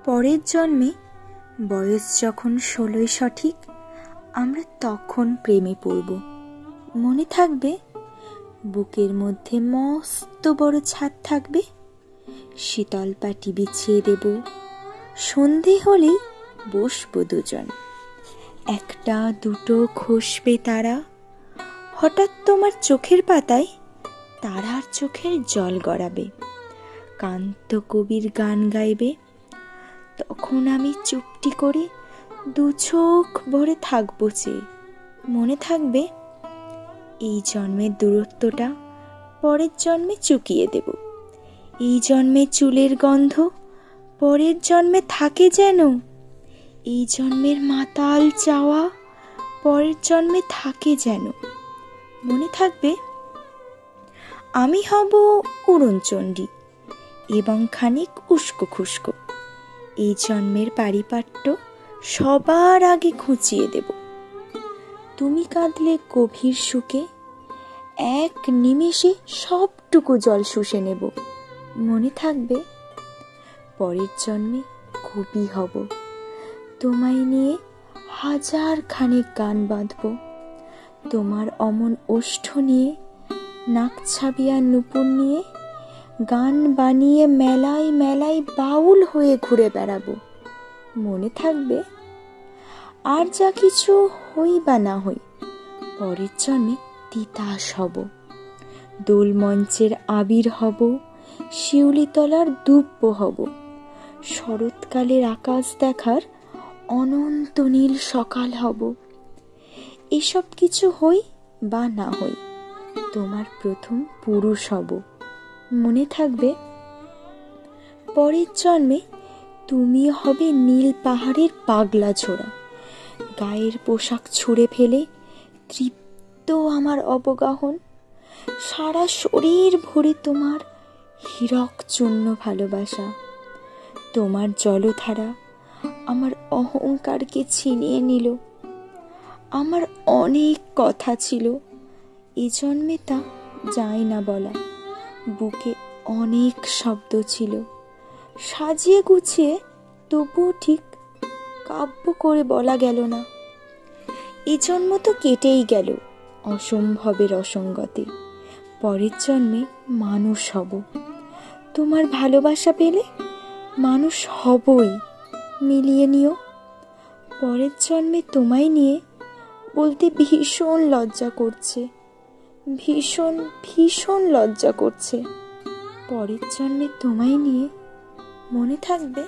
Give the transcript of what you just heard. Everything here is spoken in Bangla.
পরের জন্মে বয়স যখন 16 সঠিক, আমরা তখন প্রেমে পড়ব। মনে থাকবে, বুকের মধ্যে মস্ত বড় ছাদ থাকবে, শীতল পাটি বিছিয়ে দেব, সন্ধে হলেই বসবো দুজন। একটা দুটো খসবে তারা, হঠাৎ তোমার চোখের পাতায় তারার চোখের জল গড়াবে, কান্ত কবির গান গাইবে। তখন আমি চুপটি করে দু চোখ ভরে থাকবো চেয়ে। মনে থাকবে, এই জন্মের দূরত্বটা পরের জন্মে চুকিয়ে দেব। এই জন্মে চুলের গন্ধ পরের জন্মে থাকে যেন, এই জন্মের মাতাল চাওয়া পরের জন্মে থাকে যেন। মনে থাকবে, আমি হব উড়নচণ্ডী এবং খানিক উস্কো খুস্কো। এই জন্মের পারিপাট্য সবার আগে খুঁচিয়ে দেব। তুমি কাঁদলে গভীর সুখে, এক নিমেষে সবটুকু জল শুষে নেব। মনে থাকবে, পরের জন্মে কবি হব, তোমায় নিয়ে হাজার খানেক গান বাঁধব। তোমার অমন ওষ্ঠ নিয়ে, নাক ছাবিয়া নূপুর নিয়ে গান বানিয়ে মেলায় মেলায় বাউল হয়ে ঘুরে বেড়াবো। মনে থাকবে, আর যা কিছু হই বা না হই, পরের জন্মে তিতাস হব, দোল মঞ্চের আবির হব, শিউলিতলার দুব্য হব, শরৎকালের আকাশ দেখার অনন্ত নীল সকাল হব। এসব কিছু হই বা না হই, তোমার প্রথম পুরুষ হব। মনে থাকবে, পরের জন্মে তুমি হবে নীল পাহাড়ের পাগলা ঝোড়া, গায়ের পোশাক ছুঁড়ে ফেলে তৃপ্ত আমার অবগাহন, সারা শরীর ভরে তোমার হীরক চূর্ণ ভালোবাসা। তোমার জলধারা আমার অহংকারকে ছিনিয়ে নিল। আমার অনেক কথা ছিল, এ জন্মে তা যায় না বলা। বুকে অনেক শব্দ ছিল, সাজিয়ে গুছিয়ে তবুও ঠিক কাব্য করে বলা গেল না। এ জন্ম তো কেটেই গেল অসম্ভবের অসঙ্গতে। পরের জন্মে মানুষ হব, তোমার ভালোবাসা পেলে মানুষ হবই, মিলিয়ে নিও। পরের জন্মে তোমায় নিয়ে বলতে ভীষণ লজ্জা করছে, ভীষণ ভীষণ লজ্জা করছে। পরের জন্মে তোমায় নিয়ে, মনে থাকবে।